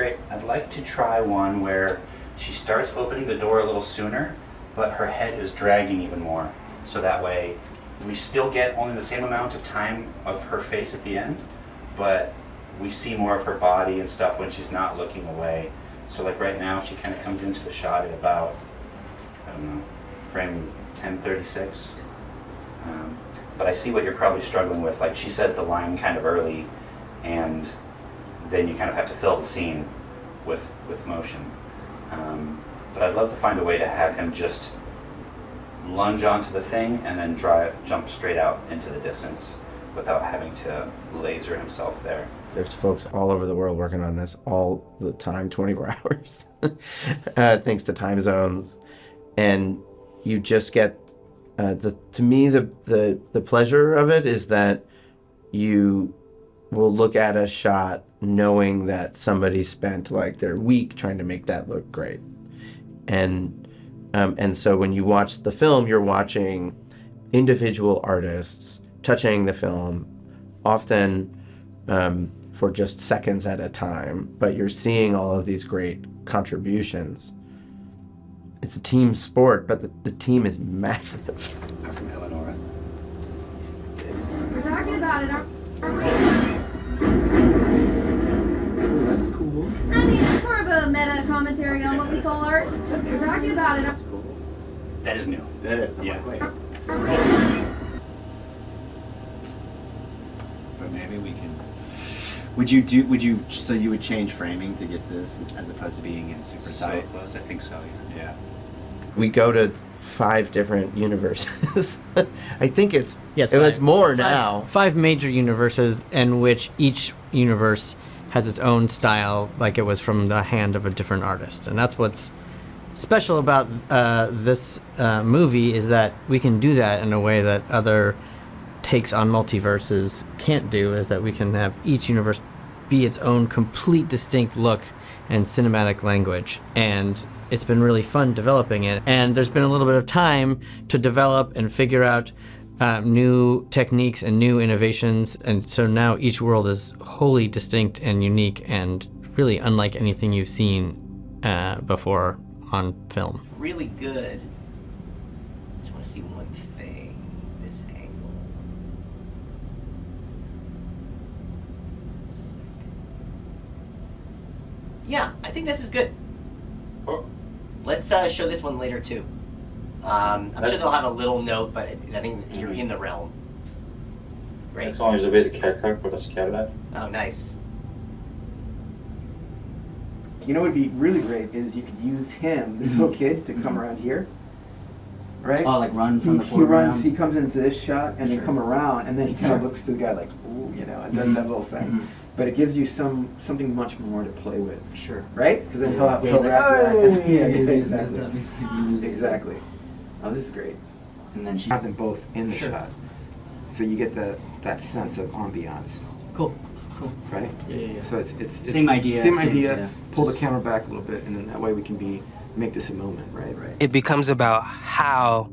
great. I'd like to try one where she starts opening the door a little sooner, but her head is dragging even more. So that way we still get only the same amount of time of her face at the end, but we see more of her body and stuff when she's not looking away. So like right now, she kind of comes into the shot at about, I don't know, frame 1036. But I see what you're probably struggling with. Like she says the line kind of early, and then you kind of have to fill the scene with motion. But I'd love to find a way to have him just lunge onto the thing and then jump straight out into the distance without having to laser himself there. There's folks all over the world working on this all the time, 24 hours, thanks to time zones. And you just get, to me, the pleasure of it is that you will look at a shot knowing that somebody spent like their week trying to make that look great. And so when you watch the film, you're watching individual artists touching the film, often for just seconds at a time, but you're seeing all of these great contributions. It's a team sport, but the team is massive. I'm from Illinois. We're talking about it, aren't we? Ooh, that's cool. I mean, it's more of a meta commentary on what we call art. We're talking about it. That's cool. That is new. That is. I'm Yeah. like, wait. Aren't we? But maybe we can. So you would change framing to get this as opposed to being in super So tight? close, I think so, yeah. Yeah. We go to 5 different universes. I think it's Yeah, it's it's five. more now. 5 major universes in which each universe has its own style, like it was from the hand of a different artist. And that's what's special about this movie, is that we can do that in a way that other takes on multiverses can't do, is that we can have each universe be its own complete distinct look and cinematic language. And it's been really fun developing it. And there's been a little bit of time to develop and figure out new techniques and new innovations. And so now each world is wholly distinct and unique and really unlike anything you've seen before on film. Really good. Just want to see one thing. This angle. Sick. Yeah, I think this is good. Let's show this one later too. I'm sure they'll have a little note, but I think you're in the realm. Right? As long as vi kärlek på det kärlek. Oh, nice. You know what would be really great is you could use him, this little kid, to come around here, right? Oh, like run from the He foreground? runs, he comes into this shot and then Sure. come around, and then he kind Sure. of looks to the guy like, ooh, you know, and does that little thing. Mhm. But it gives you something much more to play with, Sure. right? Because then he'll Yeah, react he's to like, that. "Oh, Yeah, he's exactly. messed up. He's like, you lose it." Exactly. Oh, this is great. And then she. Have them both in the Sure. shot, so you get that sense of ambiance, Cool. Cool. right? Yeah. So it's Same idea, Same same- idea. yeah. Pull the Just- camera back a little bit, and then that way we can make this a moment, right? Right. It becomes about how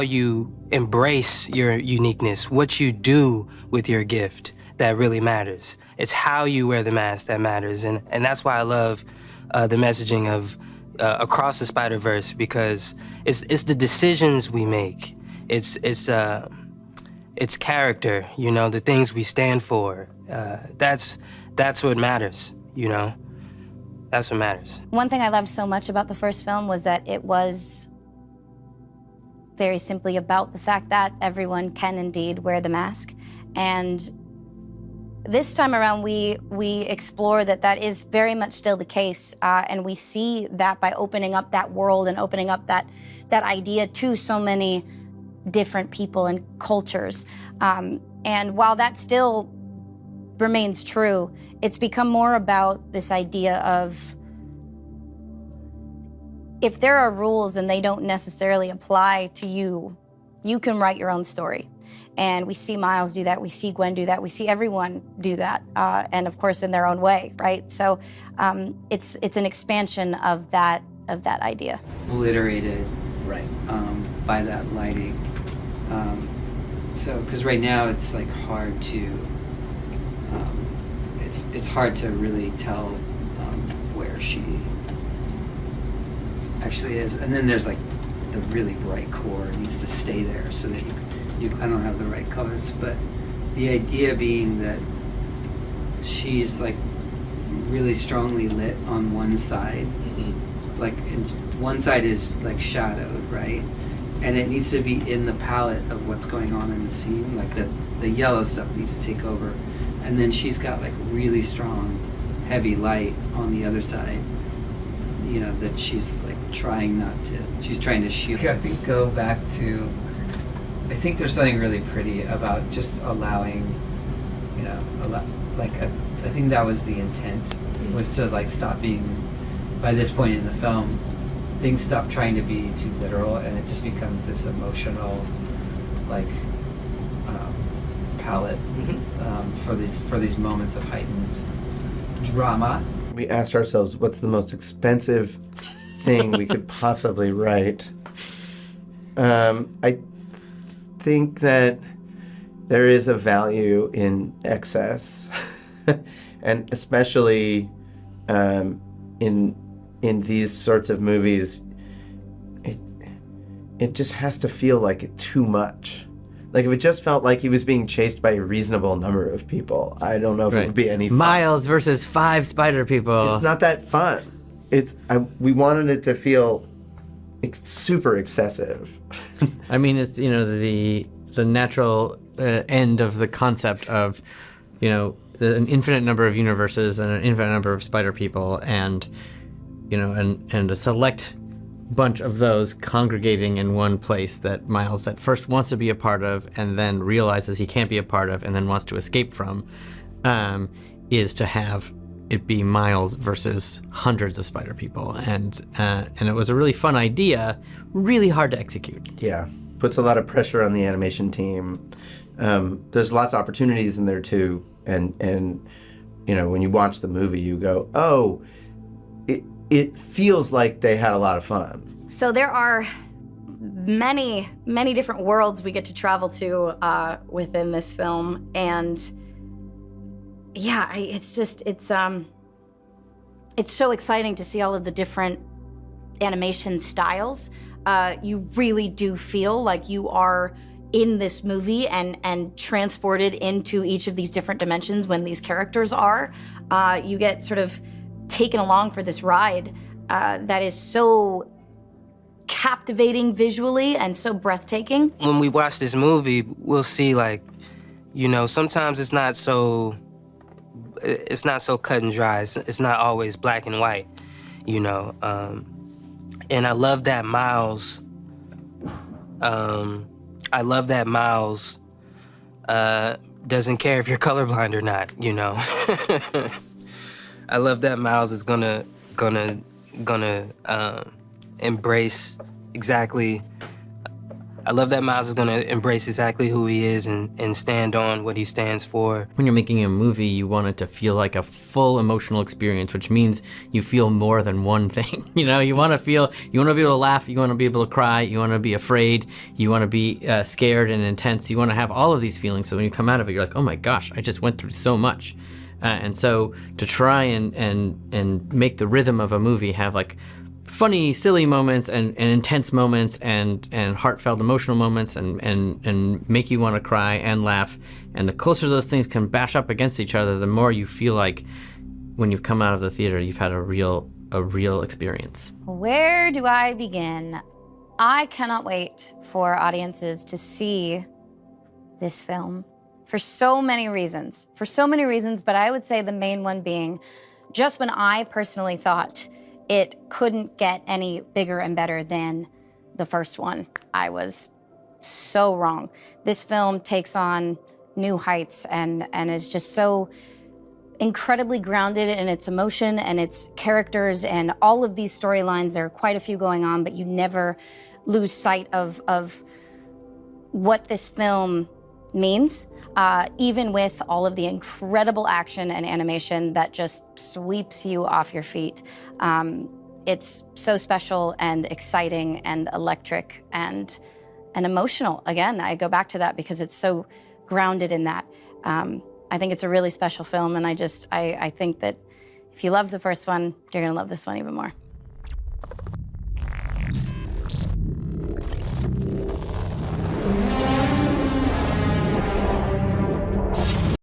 you embrace your uniqueness, what you do with your gift that really matters. It's how you wear the mask that matters, and that's why I love the messaging of Across the Spider-Verse, because it's the decisions we make. It's character, you know, the things we stand for. That's what matters, you know. That's what matters. One thing I loved so much about the first film was that it was very simply about the fact that everyone can indeed wear the mask. And this time around, we explore that is very much still the case, and we see that by opening up that world and opening up that idea to so many different people and cultures. And while that still remains true, it's become more about this idea of, if there are rules and they don't necessarily apply to you, you can write your own story. And we see Miles do that, we see Gwen do that, we see everyone do that, and of course in their own way, right? So it's an expansion of that idea. Obliterated, Right. by that lighting. So, because right now it's like hard to, it's hard to really tell where she actually is. And then there's like the really bright core needs to stay there so that I don't have the right colors, but the idea being that she's like really strongly lit on one side, like one side is like shadowed, right? And it needs to be in the palette of what's going on in the scene, like the yellow stuff needs to take over. And then she's got like really strong, heavy light on the other side, you know, that she's like trying to shield. I think go back to, I think there's something really pretty about just allowing, you know, I think that was the intent, was to like stop being, by this point in the film, things stop trying to be too literal and it just becomes this emotional, like, palette for these moments of heightened drama. We asked ourselves, what's the most expensive thing we could possibly write? I think that there is a value in excess, and especially in these sorts of movies, it just has to feel like it too much. Like if it just felt like he was being chased by a reasonable number of people, I don't know if it would be any fun. Miles versus 5 spider people. It's not that fun. We wanted it to feel super excessive. I mean, it's, you know, the natural end of the concept of, you know, an infinite number of universes and an infinite number of spider people, and, you know, and a select bunch of those congregating in one place that Miles at first wants to be a part of and then realizes he can't be a part of and then wants to escape from, is to have it be Miles versus hundreds of spider people. And it was a really fun idea, really hard to execute. Yeah, puts a lot of pressure on the animation team. There's lots of opportunities in there too, and you know, when you watch the movie you go, oh, it feels like they had a lot of fun. So there are many, many different worlds we get to travel to within this film, and yeah, it's so exciting to see all of the different animation styles. You really do feel like you are in this movie and transported into each of these different dimensions when these characters are. You get sort of taken along for this ride that is so captivating visually and so breathtaking. When we watch this movie, we'll see, like, you know, sometimes it's not so cut and dry. It's not always black and white, you know. And I love that Miles. Doesn't care if you're colorblind or not, you know. I love that Miles is gonna embrace exactly. I love that Miles is gonna embrace exactly who he is and stand on what he stands for. When you're making a movie, you want it to feel like a full emotional experience, which means you feel more than one thing. You know, you want to be able to laugh, you want to be able to cry, you want to be afraid, you want to be scared and intense. You want to have all of these feelings. So when you come out of it, you're like, oh my gosh, I just went through so much. And so to try and make the rhythm of a movie have like funny, silly moments and intense moments and heartfelt, emotional moments and make you want to cry and laugh. And the closer those things can bash up against each other, the more you feel like when you've come out of the theater, you've had a real experience. Where do I begin? I cannot wait for audiences to see this film for so many reasons, but I would say the main one being just when I personally thought it couldn't get any bigger and better than the first one, I was so wrong. This film takes on new heights and is just so incredibly grounded in its emotion and its characters and all of these storylines. There are quite a few going on, but you never lose sight of what this film means, even with all of the incredible action and animation that just sweeps you off your feet. It's so special and exciting and electric and emotional. Again, I go back to that because it's so grounded in that. I think it's a really special film, and I think that if you loved the first one, you're gonna love this one even more.